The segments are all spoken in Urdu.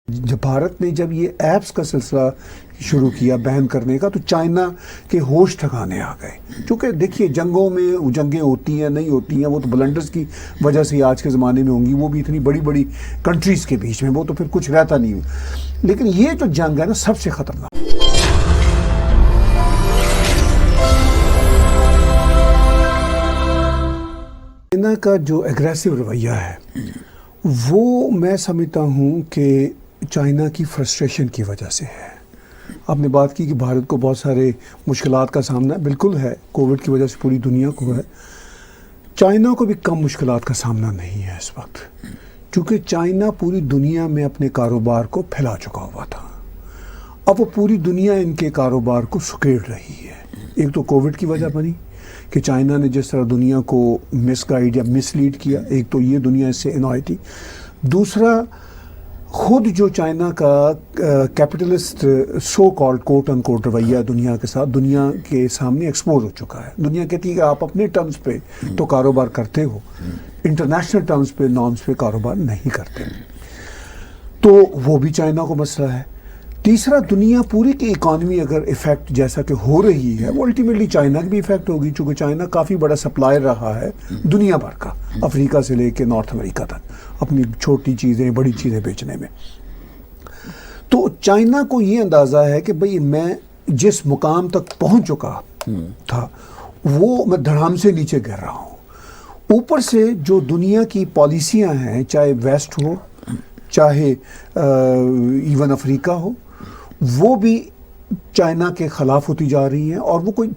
جب بھارت نے جب یہ ایپس کا سلسلہ شروع کیا بین کرنے کا تو چائنا کے ہوش ٹھکانے آ گئے. چونکہ دیکھیے جنگوں میں جنگیں ہوتی ہیں نہیں ہوتی ہیں وہ تو بلنڈرز کی وجہ سے آج کے زمانے میں ہوں گی, وہ بھی اتنی بڑی بڑی کنٹریز کے بیچ میں, وہ تو پھر کچھ رہتا نہیں. لیکن یہ جو جنگ ہے نا سب سے خطرناک. چائنا کا جو ایگریسو رویہ ہے وہ میں سمجھتا ہوں کہ چائنا کی فرسٹریشن کی وجہ سے ہے. آپ نے بات کی کہ بھارت کو بہت سارے مشکلات کا سامنا بالکل ہے, کووڈ کی وجہ سے پوری دنیا کو ہے. چائنا کو بھی کم مشکلات کا سامنا نہیں ہے اس وقت, چونکہ چائنا پوری دنیا میں اپنے کاروبار کو پھیلا چکا ہوا تھا. اب وہ پوری دنیا ان کے کاروبار کو سکیڑ رہی ہے. ایک تو کووڈ کی وجہ بنی کہ چائنا نے جس طرح دنیا کو مس گائیڈ یا مس لیڈ کیا, ایک تو یہ دنیا اس سے انوائے تھی. دوسرا خود جو چائنا کا کیپٹلسٹ سو کالڈ کوٹ ان کوٹ رویہ دنیا کے ساتھ دنیا کے سامنے ایکسپوز ہو چکا ہے. دنیا کہتی ہے کہ آپ اپنے ٹرمز پہ تو کاروبار کرتے ہو, انٹرنیشنل ٹرمز پہ نارمز پہ کاروبار نہیں کرتے. تو وہ بھی چائنا کو مسئلہ ہے. تیسرا دنیا پوری کی اکانومی اگر افیکٹ جیسا کہ ہو رہی ہے وہ الٹیمیٹلی چائنا کی بھی افیکٹ ہوگی, چونکہ چائنا کافی بڑا سپلائر رہا ہے دنیا بھر کا, افریقہ سے لے کے نارتھ امریکہ تک, اپنی چھوٹی چیزیں بڑی چیزیں بیچنے میں. تو چائنا کو یہ اندازہ ہے کہ بھئی میں جس مقام تک پہنچ چکا تھا وہ میں دھڑام سے نیچے گر رہا ہوں. اوپر سے جو دنیا کی پالیسیاں ہیں, چاہے ویسٹ ہو چاہے ایون افریقہ ہو, وہ بھی چائنا کے خلاف ہوتی جا رہی ہیں, اور وہ کوئی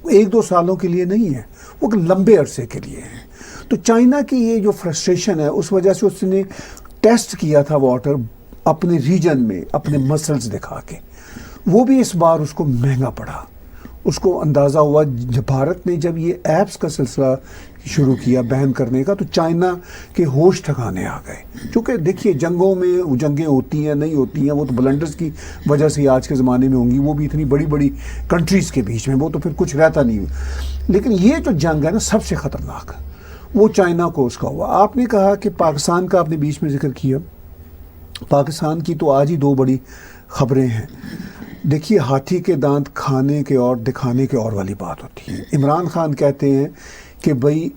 ایک دو سالوں کے لیے نہیں ہے, وہ لمبے عرصے کے لیے ہیں. تو چائنا کی یہ جو فرسٹریشن ہے اس وجہ سے اس نے ٹیسٹ کیا تھا واٹر اپنے ریجن میں اپنے مسلز دکھا کے, وہ بھی اس بار اس کو مہنگا پڑا. اس کو اندازہ ہوا جب بھارت نے جب یہ ایپس کا سلسلہ شروع کیا بین کرنے کا تو چائنا کے ہوش ٹھکانے آ گئے. چونکہ دیکھیے جنگوں میں جنگیں ہوتی ہیں نہیں ہوتی ہیں, وہ تو بلنڈرز کی وجہ سے آج کے زمانے میں ہوں گی, وہ بھی اتنی بڑی بڑی کنٹریز کے بیچ میں, وہ تو پھر کچھ رہتا نہیں. لیکن یہ جو جنگ ہے نا سب سے خطرناک وہ چائنا کو اس کا ہوا. آپ نے کہا کہ پاکستان کا آپ نے بیچ میں ذکر کیا, پاکستان کی تو آج ہی دو بڑی خبریں ہیں. دیکھیے ہاتھی کے دانت کھانے کے اور دکھانے کے اور والی بات ہوتی ہے. عمران خان کہتے ہیں کہ بھئی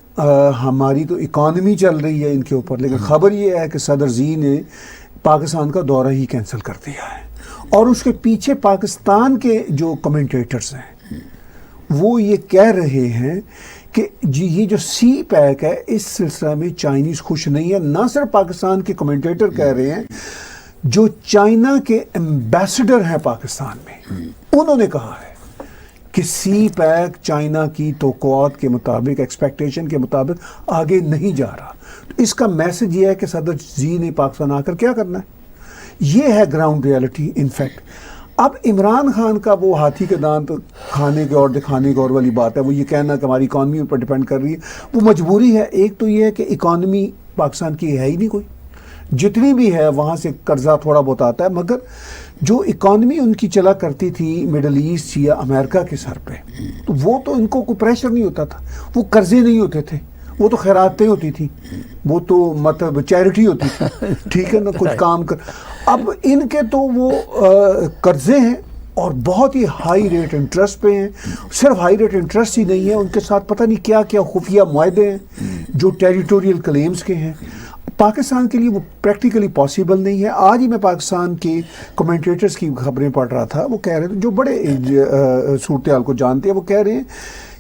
ہماری تو اکانومی چل رہی ہے ان کے اوپر, لیکن خبر یہ ہے کہ صدر زی نے پاکستان کا دورہ ہی کینسل کر دیا ہے. اور اس کے پیچھے پاکستان کے جو کمنٹیٹرز ہیں وہ یہ کہہ رہے ہیں کہ جی یہ جو سی پیک ہے اس سلسلہ میں چائنیز خوش نہیں ہے. نہ صرف پاکستان کے کمنٹیٹر کہہ رہے ہیں, جو چائنا کے ایمبیسڈر ہیں پاکستان میں انہوں نے کہا ہے کہ سی پیک چائنا کی توقعات کے مطابق ایکسپیکٹیشن کے مطابق آگے نہیں جا رہا. تو اس کا میسج یہ ہے کہ صدر زی نے پاکستان آ کر کیا کرنا ہے, یہ ہے گراؤنڈ ریئلٹی. انفیکٹ اب عمران خان کا وہ ہاتھی کے دانت کھانے کے اور دکھانے کے اور والی بات ہے, وہ یہ کہنا کہ ہماری اکانومی پر ڈیپینڈ کر رہی ہے, وہ مجبوری ہے. ایک تو یہ ہے کہ اکانومی پاکستان کی ہے ہی نہیں کوئی, جتنی بھی ہے وہاں سے قرضہ تھوڑا بہت آتا ہے, مگر جو اکانومی ان کی چلا کرتی تھی مڈل ایسٹ یا امریکہ کے سر پہ, تو وہ تو ان کو کوئی پریشر نہیں ہوتا تھا, وہ قرضے نہیں ہوتے تھے, وہ تو خیراتیں ہوتی تھی, وہ تو مطلب چیریٹی ہوتی تھی, ٹھیک ہے نا, کچھ کام کر. اب ان کے تو وہ قرضے ہیں اور بہت ہی ہائی ریٹ انٹرسٹ پہ ہیں. صرف ہائی ریٹ انٹرسٹ ہی نہیں ہے, ان کے ساتھ پتہ نہیں کیا کیا خفیہ معاہدے ہیں جو ٹیریٹوریل کلیمز کے ہیں. پاکستان کے لیے وہ پریکٹیکلی پاسبل نہیں ہے. آج ہی میں پاکستان کے کمنٹیٹرز کی خبریں پڑھ رہا تھا, وہ کہہ رہے تھے جو بڑے صورتحال کو جانتے ہیں, وہ کہہ رہے ہیں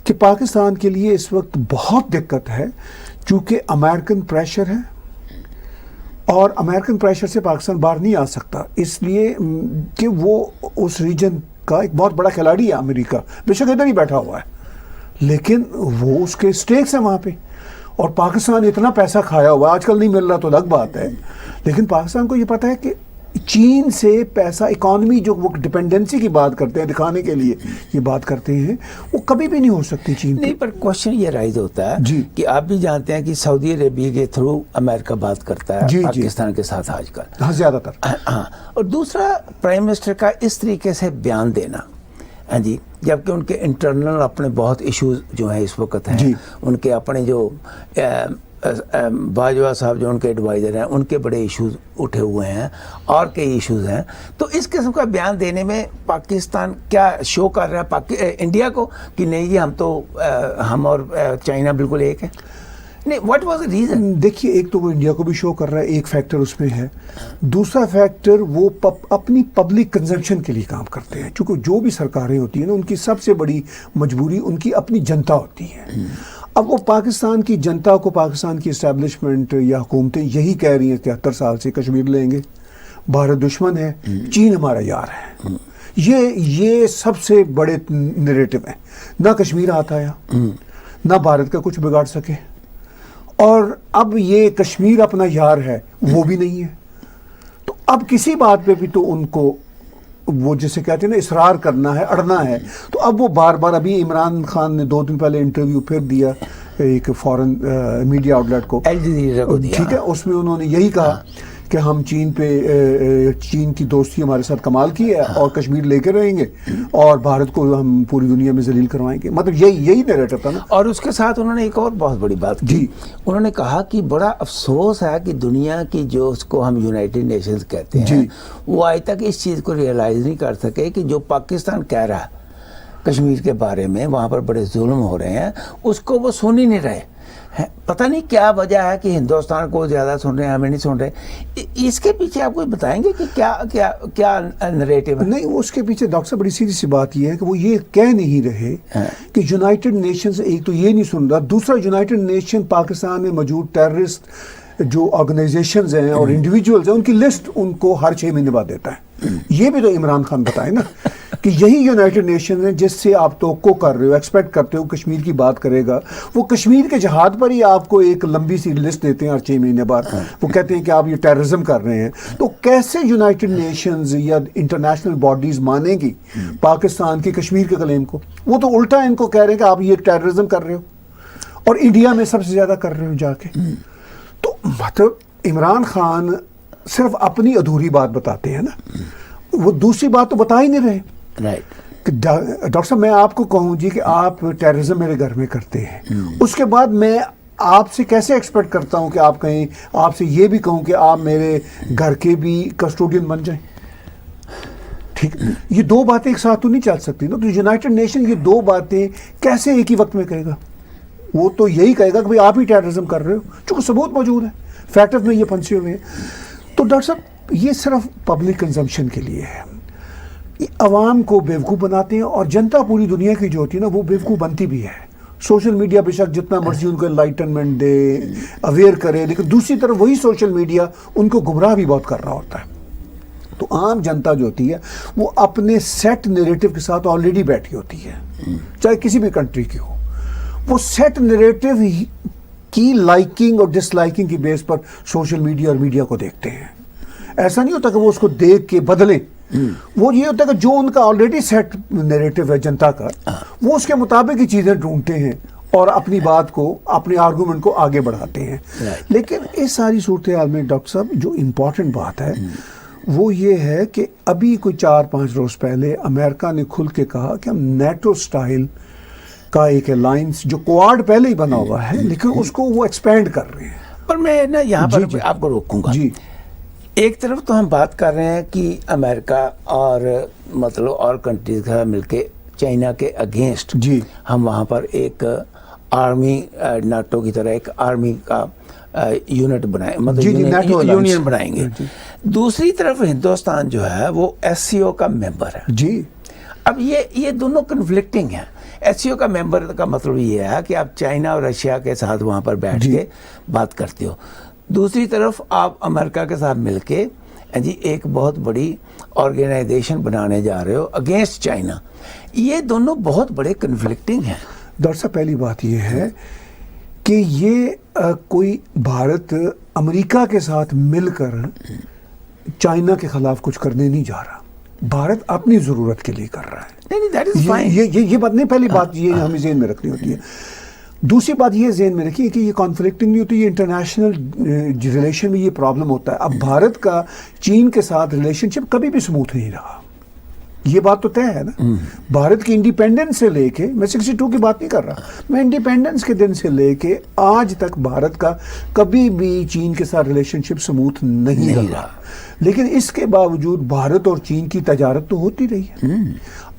کہ پاکستان کے لیے اس وقت بہت دقت ہے چونکہ امریکن پریشر ہے, اور امریکن پریشر سے پاکستان باہر نہیں آ سکتا, اس لیے کہ وہ اس ریجن کا ایک بہت بڑا کھلاڑی ہے. امریکہ بے شک ادھر ہی بیٹھا ہوا ہے لیکن وہ اس کے سٹیکس ہیں وہاں پہ, اور پاکستان اتنا پیسہ کھایا ہوا ہے, آج کل نہیں مل رہا تو الگ بات ہے, لیکن پاکستان کو یہ پتہ ہے کہ چین سے پیسہ اکانومی جو وہ ڈپینڈنسی کی بات کرتے ہیں دکھانے کے لیے یہ بات کرتے ہیں, وہ کبھی بھی نہیں ہو سکتی چین نہیں. پر کوشچن یہ رائز ہوتا ہے کہ آپ بھی جانتے ہیں کہ سعودی عربیہ کے تھرو امریکہ بات کرتا ہے پاکستان کے ساتھ آج کل, ہاں زیادہ تر. ہاں, اور دوسرا پرائم منسٹر کا اس طریقے سے بیان دینا, ہاں جی, جبکہ ان کے انٹرنل اپنے بہت ایشوز جو ہیں اس وقت ہیں, ان کے اپنے جو باجوہ صاحب جو ان کے ایڈوائزر ہیں ان کے بڑے ایشوز اٹھے ہوئے ہیں اور کئی ایشوز ہیں. تو اس قسم کا بیان دینے میں پاکستان کیا شو کر رہا ہے انڈیا کو کہ نہیں جی ہم اور چائنا بالکل ایک ہے؟ نہیں, واٹ واز دا ریزن؟ دیکھیے ایک تو وہ انڈیا کو بھی شو کر رہا ہے, ایک فیکٹر اس میں ہے. دوسرا فیکٹر وہ اپنی پبلک کنزمپشن کے لیے کام کرتے ہیں, چونکہ جو بھی سرکاریں ہوتی ہیں نا ان کی سب سے بڑی مجبوری ان کی اپنی جنتا ہوتی ہے. اب وہ پاکستان کی جنتا کو پاکستان کی اسٹیبلشمنٹ یا حکومتیں یہی کہہ رہی ہیں 73 سال سے کشمیر لیں گے, بھارت دشمن ہے, چین ہمارا یار ہے. یہ سب سے بڑے نیریٹو ہیں. نہ کشمیر ہاتھ آیا, نہ بھارت کا کچھ بگاڑ سکے, اور اب یہ کشمیر اپنا یار ہے وہ بھی نہیں ہے. تو اب کسی بات پہ بھی تو ان کو وہ جسے کہتے ہیں نا اصرار کرنا ہے, اڑنا ہے. تو اب وہ بار بار, ابھی عمران خان نے 2 دن پہلے انٹرویو پھر دیا ایک فورن میڈیا آؤٹلیٹ کو, ٹھیک ہے, اس میں انہوں نے یہی کہا کہ ہم چین کی دوستی ہمارے ساتھ کمال کی ہے اور کشمیر لے کے رہیں گے اور بھارت کو ہم پوری دنیا میں ذلیل کروائیں گے. مطلب یہی نیریٹو تھا نا. اور اس کے ساتھ انہوں نے ایک اور بہت بڑی بات کی, انہوں نے کہا کہ بڑا افسوس ہے کہ دنیا کی جو اس کو ہم یونائٹڈ نیشنز کہتے ہیں وہ آج تک اس چیز کو ریئلائز نہیں کر سکے کہ جو پاکستان کہہ رہا ہے کشمیر کے بارے میں, وہاں پر بڑے ظلم ہو رہے ہیں, اس کو وہ سن ہی نہیں رہے. پتہ نہیں کیا وجہ ہے کہ ہندوستان کو زیادہ سن رہے ہیں, ہمیں نہیں سن رہے. اس کے پیچھے آپ کو بتائیں گے کہ کیا نریٹو ہے؟ نہیں, اس کے پیچھے ڈاکٹر صاحب بڑی سیدھی سی بات یہ ہے کہ وہ یہ کہہ نہیں رہے کہ یونائٹڈ نیشنز ایک تو یہ نہیں سن رہا, دوسرا یونائٹڈ نیشن پاکستان میں موجود ٹیررسٹ جو آرگنائزیشنز ہیں اور انڈیویجولز ہیں ان کی لسٹ ان کو ہر 6 مہینے بعد دیتا ہے. یہ بھی تو عمران خان بتائے نا کہ یہی یونائٹڈ نیشن ہے جس سے آپ توقع کر رہے ہو, ایکسپیکٹ کرتے ہو کشمیر کی بات کرے گا. وہ کشمیر کے جہاد پر ہی آپ کو ایک لمبی سی لسٹ دیتے ہیں ہر 6 مہینے بعد. وہ کہتے ہیں کہ آپ یہ ٹیررزم کر رہے ہیں. تو کیسے یونائٹڈ نیشنز یا انٹرنیشنل باڈیز مانیں گی پاکستان کی کشمیر کے کلیم کو؟ وہ تو الٹا ان کو کہہ رہے ہیں کہ آپ یہ ٹیررزم کر رہے ہو اور انڈیا میں سب سے زیادہ کر رہے ہو جا کے. تو مطلب عمران خان صرف اپنی ادھوری بات بتاتے ہیں نا, وہ دوسری بات تو بتا ہی نہیں رہے. ڈاکٹر صاحب میں آپ کو کہوں جی کہ آپ ٹیررزم میرے گھر میں کرتے ہیں, اس کے بعد میں آپ سے کیسے ایکسپیکٹ کرتا ہوں کہ آپ کہیں, آپ سے یہ بھی کہوں کہ آپ میرے گھر کے بھی کسٹوڈین بن جائیں؟ ٹھیک, یہ 2 باتیں ایک ساتھ تو نہیں چل سکتی نا. تو یونائٹڈ نیشن یہ 2 باتیں کیسے ایک ہی وقت میں کہے گا؟ وہ تو یہی کہے گا کہ بھئی آپ ہی ٹیررزم کر رہے ہو, چونکہ ثبوت موجود ہے, فیکٹرز میں یہ پھنسے ہوئے ہیں. تو ڈاکٹر صاحب یہ صرف پبلک کنزمپشن کے لیے ہے, عوام کو بیوقوف بناتے ہیں, اور جنتا پوری دنیا کی جو ہوتی ہے نا وہ بیوقوف بنتی بھی ہے. سوشل میڈیا بے شک جتنا مرضی ان کو انلائٹنمنٹ دے, اویئر کرے, لیکن دوسری طرف وہی سوشل میڈیا ان کو گمراہ بھی بہت کر رہا ہوتا ہے. تو عام جنتا جو ہوتی ہے وہ اپنے سیٹ نیریٹو کے ساتھ آلریڈی بیٹھی ہوتی ہے, چاہے کسی بھی کنٹری کی ہو. وہ سیٹ نیریٹو کی لائکنگ اور ڈس لائکنگ کی بیس پر سوشل میڈیا اور میڈیا کو دیکھتے ہیں. ایسا نہیں ہوتا کہ وہ اس کو دیکھ کے بدلیں. وہ یہ ہوتا ہے کہ جو ان کا آلریڈی سیٹ نیریٹو ہے جنتا کا, وہ اس کے مطابق ہی چیزیں ڈھونڈتے ہیں اور اپنی بات کو, اپنے آرگومنٹ کو آگے بڑھاتے ہیں. لیکن اس ساری صورتحال میں ڈاکٹر صاحب جو امپورٹنٹ بات ہے وہ یہ ہے کہ ابھی کوئی 4-5 روز پہلے امریکہ نے کھل کے کہا کہ ہم نیٹو سٹائل کا ایک الائنس جو کوارڈ پہلے ہی بنا ہوا ہے لیکن اس کو وہ ایکسپینڈ کر رہے ہیں. پر میں نا یہاں پر آپ کو روکوں گا. ایک طرف تو ہم بات کر رہے ہیں کہ امریکہ اور مطلب اور کنٹریز کا مل کے چائنا کے اگینسٹ ہم وہاں پر ایک آرمی, ناٹو کی طرح ایک آرمی کا یونٹ بنائیں, مطلب یونین بنائیں گے. دوسری طرف ہندوستان جو ہے وہ SCO کا ممبر ہے. اب یہ دونوں کنفلکٹنگ ہیں. SCO کا ممبر کا مطلب یہ ہے کہ آپ چائنا اور رشیا کے ساتھ وہاں پر بیٹھ کے بات کرتے ہو, دوسری طرف آپ امریکہ کے ساتھ مل کے ایک بہت بڑی آرگنائزیشن بنانے جا رہے ہو اگینسٹ چائنا. یہ دونوں بہت بڑے کنفلکٹنگ ہیں. ڈاکٹر صاحب پہلی بات یہ ہے کہ یہ کوئی بھارت امریکہ کے ساتھ مل کر چائنا کے خلاف کچھ کرنے نہیں جا رہا. بھارت اپنی ضرورت کے لیے کر رہا ہے. یہ بات نہیں, پہلی بات یہ ہمیں ذہن میں رکھنی ہوتی ہے. دوسری بات یہ ذہن میں رکھیے کہ یہ کانفلکٹنگ نہیں ہوتی, یہ انٹرنیشنل ریلیشن میں یہ پرابلم ہوتا ہے. اب بھارت کا چین کے ساتھ ریلیشن شپ کبھی بھی سموتھ نہیں رہا, یہ بات تو طے ہے نا. بھارت کی انڈیپینڈنس سے لے کے, میں 62 کی بات نہیں کر رہا, میں انڈیپینڈنس کے دن سے لے کے آج تک بھارت کا کبھی بھی چین کے ساتھ ریلیشن شپ سموتھ نہیں رہا. لیکن اس کے باوجود بھارت اور چین کی تجارت تو ہوتی رہی ہے.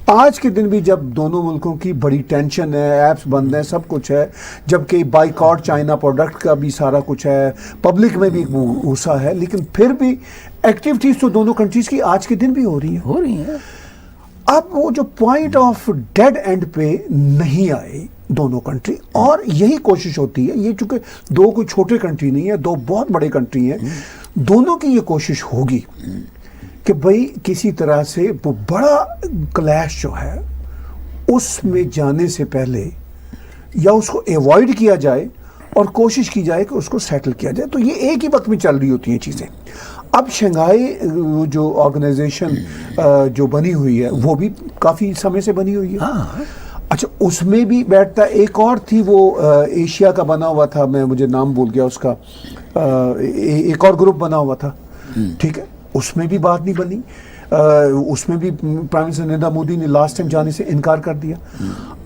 آج کے دن بھی جب دونوں ملکوں کی بڑی ٹینشن ہے, ایپس بند ہیں, سب کچھ ہے, جبکہ بائیکاٹ چائنا پروڈکٹ کا بھی سارا کچھ ہے, پبلک میں بھی غصہ ہے, لیکن پھر بھی ایکٹیویٹیز تو دونوں کنٹریز کی آج کے دن بھی ہو رہی ہیں. اب وہ جو پوائنٹ آف ڈیڈ اینڈ پہ نہیں آئے دونوں کنٹری, اور یہی کوشش ہوتی ہے, یہ چونکہ دو کوئی چھوٹے کنٹری نہیں ہے, دو بہت بڑے کنٹری ہیں, دونوں کی یہ کوشش ہوگی کہ بھئی کسی طرح سے وہ بڑا کلیش جو ہے اس میں جانے سے پہلے یا اس کو ایوائڈ کیا جائے اور کوشش کی جائے کہ اس کو سیٹل کیا جائے. تو یہ ایک ہی وقت میں چل رہی ہوتی ہیں چیزیں. اب شنگھائی جو آرگنائزیشن جو بنی ہوئی ہے وہ بھی کافی سمے سے بنی ہوئی ہے. اچھا, اس میں بھی بیٹھتا, ایک اور تھی وہ ایشیا کا بنا ہوا تھا, مجھے نام بھول گیا اس کا, ایک اور گروپ بنا ہوا تھا, ٹھیک ہے, اس میں بھی بات نہیں بنی. اس میں بھی پرائم منسٹر نریندر مودی نے لاسٹ ٹائم جانے سے انکار کر دیا.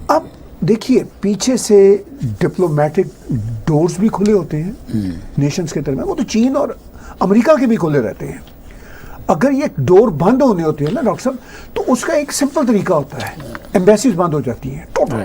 اب دیکھیے پیچھے سے ڈپلومیٹک ڈورز بھی کھلے ہوتے ہیں نیشنز کے درمیان, وہ تو چین اور امریکہ کے بھی کھلے رہتے ہیں. اگر یہ ڈور بند ہونے ہوتے ہیں نا ڈاکٹر صاحب, تو اس کا ایک سمپل طریقہ ہوتا ہے, ایمبیسیز بند ہو جاتی ہیں ٹوٹل.